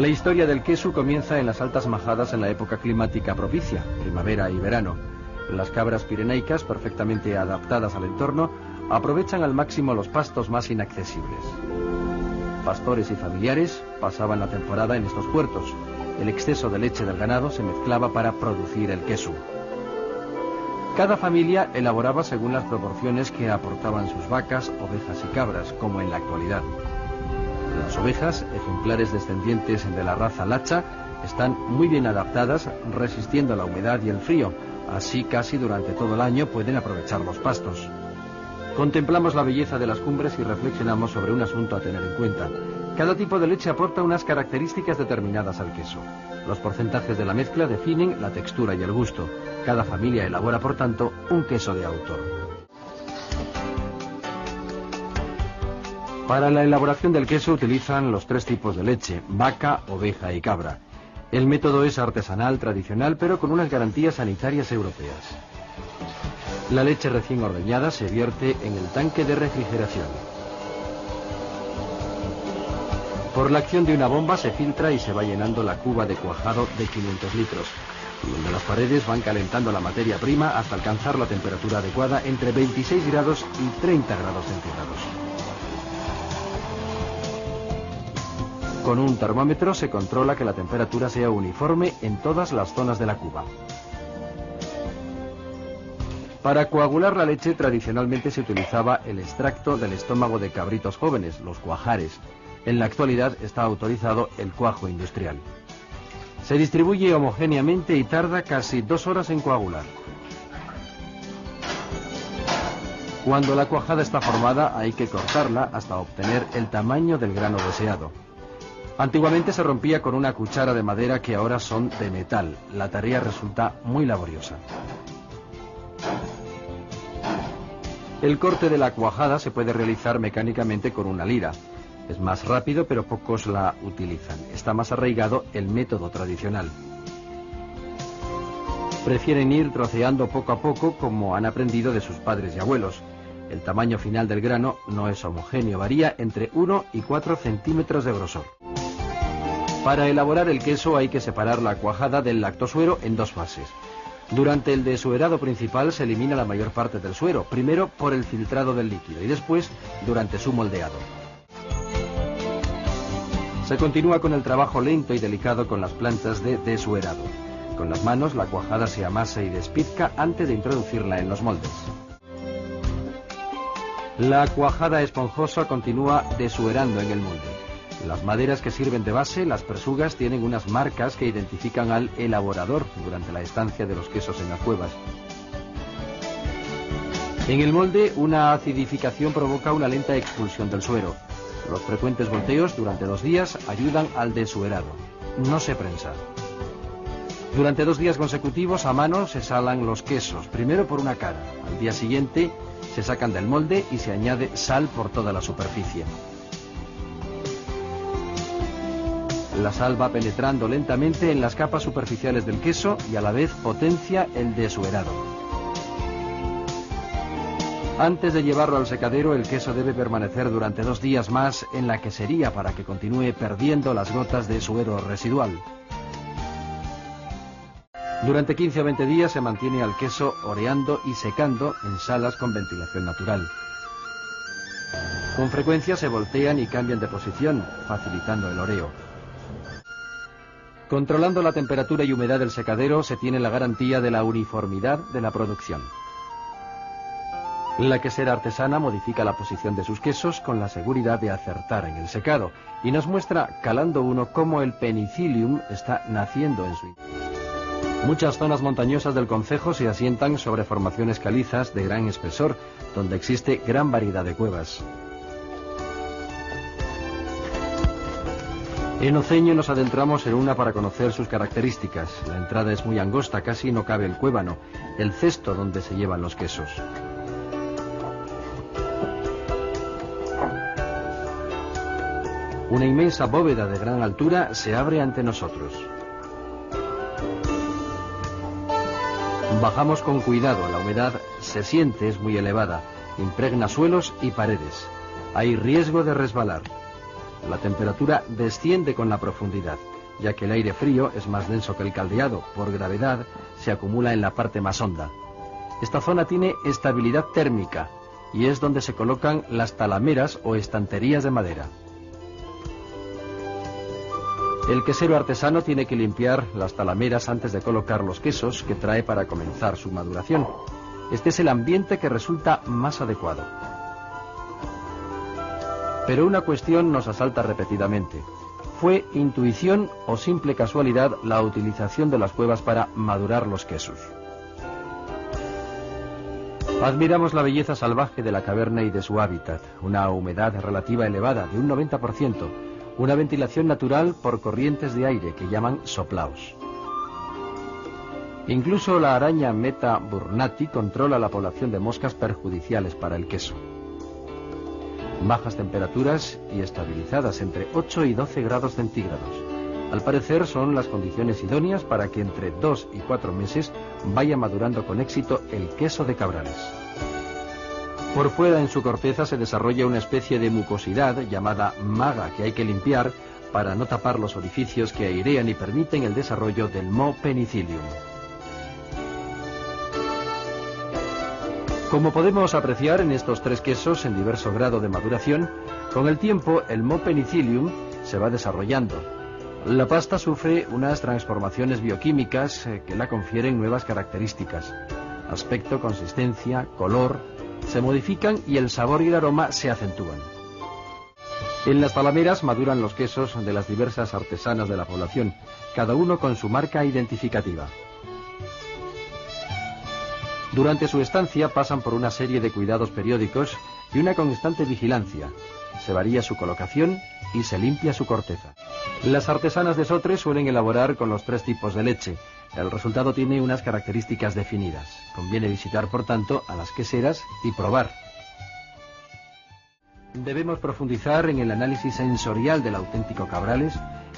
La historia del queso comienza en las altas majadas en la época climática propicia, primavera y verano. Las cabras pirenaicas, perfectamente adaptadas al entorno, aprovechan al máximo los pastos más inaccesibles. Pastores y familiares pasaban la temporada en estos puertos. El exceso de leche del ganado se mezclaba para producir el queso. Cada familia elaboraba según las proporciones que aportaban sus vacas, ovejas y cabras, como en la actualidad. Las ovejas, ejemplares descendientes de la raza lacha, están muy bien adaptadas, resistiendo la humedad y el frío. Así casi durante todo el año pueden aprovechar los pastos. Contemplamos la belleza de las cumbres y reflexionamos sobre un asunto a tener en cuenta. Cada tipo de leche aporta unas características determinadas al queso. Los porcentajes de la mezcla definen la textura y el gusto. Cada familia elabora, por tanto, un queso de autor. Para la elaboración del queso utilizan los tres tipos de leche: vaca, oveja y cabra. El método es artesanal, tradicional, pero con unas garantías sanitarias europeas. La leche recién ordeñada se vierte en el tanque de refrigeración. Por la acción de una bomba se filtra y se va llenando la cuba de cuajado de 500 litros, donde las paredes van calentando la materia prima hasta alcanzar la temperatura adecuada entre 26 grados y 30 grados centígrados. Con un termómetro se controla que la temperatura sea uniforme en todas las zonas de la cuba. Para coagular la leche tradicionalmente se utilizaba el extracto del estómago de cabritos jóvenes, los cuajares. En la actualidad está autorizado el cuajo industrial. Se distribuye homogéneamente y tarda casi 2 horas en coagular. Cuando la cuajada está formada hay que cortarla hasta obtener el tamaño del grano deseado. Antiguamente se rompía con una cuchara de madera que ahora son de metal. La tarea resulta muy laboriosa. El corte de la cuajada se puede realizar mecánicamente con una lira. Es más rápido, pero pocos la utilizan. Está más arraigado el método tradicional. Prefieren ir troceando poco a poco, como han aprendido de sus padres y abuelos. El tamaño final del grano no es homogéneo, varía entre 1 y 4 centímetros de grosor. Para elaborar el queso hay que separar la cuajada del lactosuero en 2 fases. Durante el desuerado principal se elimina la mayor parte del suero, primero por el filtrado del líquido y después durante su moldeado. Se continúa con el trabajo lento y delicado con las planchas de desuerado. Con las manos la cuajada se amasa y despizca antes de introducirla en los moldes. La cuajada esponjosa continúa desuerando en el molde. Las maderas que sirven de base, las presugas, tienen unas marcas que identifican al elaborador durante la estancia de los quesos en las cuevas. En el molde, una acidificación provoca una lenta expulsión del suero. Los frecuentes volteos durante 2 días ayudan al desuerado. No se prensa. Durante 2 días consecutivos a mano se salan los quesos, primero por una cara. Al día siguiente se sacan del molde y se añade sal por toda la superficie. La sal va penetrando lentamente en las capas superficiales del queso y a la vez potencia el desuerado. Antes de llevarlo al secadero, el queso debe permanecer durante 2 días más en la quesería para que continúe perdiendo las gotas de suero residual. Durante 15 o 20 días se mantiene al queso oreando y secando en salas con ventilación natural. Con frecuencia se voltean y cambian de posición, facilitando el oreo. Controlando la temperatura y humedad del secadero se tiene la garantía de la uniformidad de la producción. La quesera artesana modifica la posición de sus quesos con la seguridad de acertar en el secado y nos muestra, calando uno, cómo el penicillium está naciendo en su interior. Muchas zonas montañosas del concejo se asientan sobre formaciones calizas de gran espesor, donde existe gran variedad de cuevas. En Oceño nos adentramos en una para conocer sus características. La entrada es muy angosta, casi no cabe el cuébano, el cesto donde se llevan los quesos. Una inmensa bóveda de gran altura se abre ante nosotros. Bajamos con cuidado, la humedad se siente, es muy elevada, impregna suelos y paredes. Hay riesgo de resbalar. La temperatura desciende con la profundidad, ya que el aire frío es más denso que el caldeado. Por gravedad se acumula en la parte más honda. Esta zona tiene estabilidad térmica y es donde se colocan las talameras o estanterías de madera. El quesero artesano tiene que limpiar las talameras antes de colocar los quesos que trae para comenzar su maduración. Este es el ambiente que resulta más adecuado. Pero una cuestión nos asalta repetidamente. ¿Fue intuición o simple casualidad la utilización de las cuevas para madurar los quesos? Admiramos la belleza salvaje de la caverna y de su hábitat, una humedad relativa elevada de un 90%, una ventilación natural por corrientes de aire que llaman soplaos. Incluso la araña Meta burnati controla la población de moscas perjudiciales para el queso. Bajas temperaturas y estabilizadas entre 8 y 12 grados centígrados. Al parecer son las condiciones idóneas para que entre 2 y 4 meses vaya madurando con éxito el queso de Cabrales. Por fuera en su corteza se desarrolla una especie de mucosidad llamada maga que hay que limpiar para no tapar los orificios que airean y permiten el desarrollo del Mo penicillium. Como podemos apreciar en estos tres quesos en diverso grado de maduración, con el tiempo el Mo penicillium se va desarrollando. La pasta sufre unas transformaciones bioquímicas que la confieren nuevas características. Aspecto, consistencia, color, se modifican y el sabor y el aroma se acentúan. En las talameras maduran los quesos de las diversas artesanas de la población, cada uno con su marca identificativa. Durante su estancia pasan por una serie de cuidados periódicos y una constante vigilancia. Se varía su colocación y se limpia su corteza. Las artesanas de Sotre suelen elaborar con los tres tipos de leche. El resultado tiene unas características definidas. Conviene visitar, por tanto, a las queseras y probar. Debemos profundizar en el análisis sensorial del auténtico Cabrales,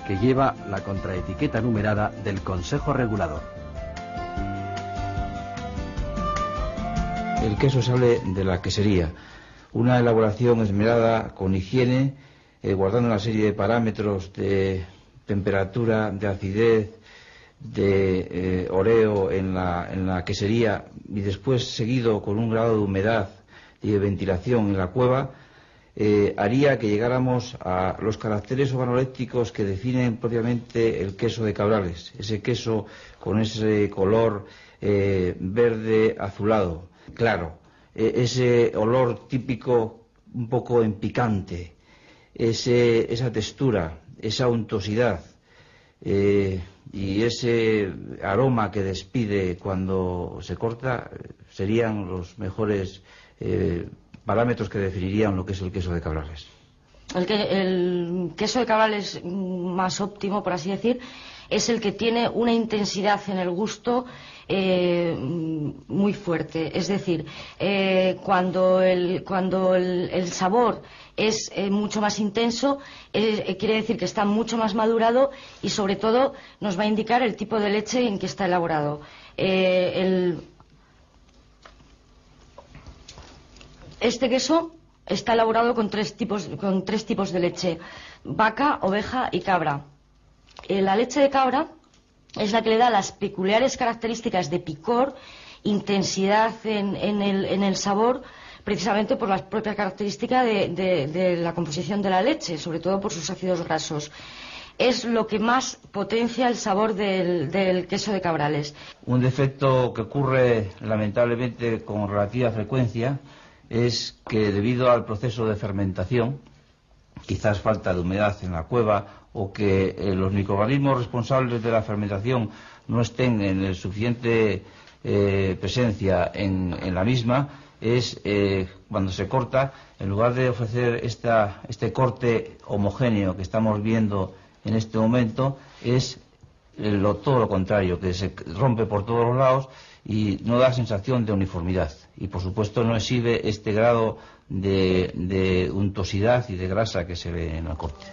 que lleva la contraetiqueta numerada del Consejo Regulador. El queso sale de la quesería, una elaboración esmerada con higiene, guardando una serie de parámetros de temperatura, de acidez, de oreo en la quesería y después seguido con un grado de humedad y de ventilación en la cueva, haría que llegáramos a los caracteres organolépticos que definen propiamente el queso de Cabrales, ese queso con ese color verde azulado. Claro, ese olor típico un poco en picante, esa textura, esa untuosidad y ese aroma que despide cuando se corta serían los mejores parámetros que definirían lo que es el queso de Cabrales. El queso de Cabrales más óptimo, por así decir, es el que tiene una intensidad en el gusto muy fuerte. Es decir, cuando el sabor es mucho más intenso, quiere decir que está mucho más madurado y sobre todo nos va a indicar el tipo de leche en que está elaborado. Este queso está elaborado con tres tipos de leche: vaca, oveja y cabra. La leche de cabra es la que le da las peculiares características de picor, intensidad en el sabor, precisamente por las propias características de la composición de la leche, sobre todo por sus ácidos grasos. Es lo que más potencia el sabor del queso de Cabrales. Un defecto que ocurre lamentablemente con relativa frecuencia es que debido al proceso de fermentación, quizás falta de humedad en la cueva o que los microorganismos responsables de la fermentación no estén en el suficiente presencia en la misma, es cuando se corta, en lugar de ofrecer este corte homogéneo que estamos viendo en este momento, es todo lo contrario, que se rompe por todos los lados y no da sensación de uniformidad y por supuesto no exhibe este grado de untuosidad y de grasa que se ve en el corte.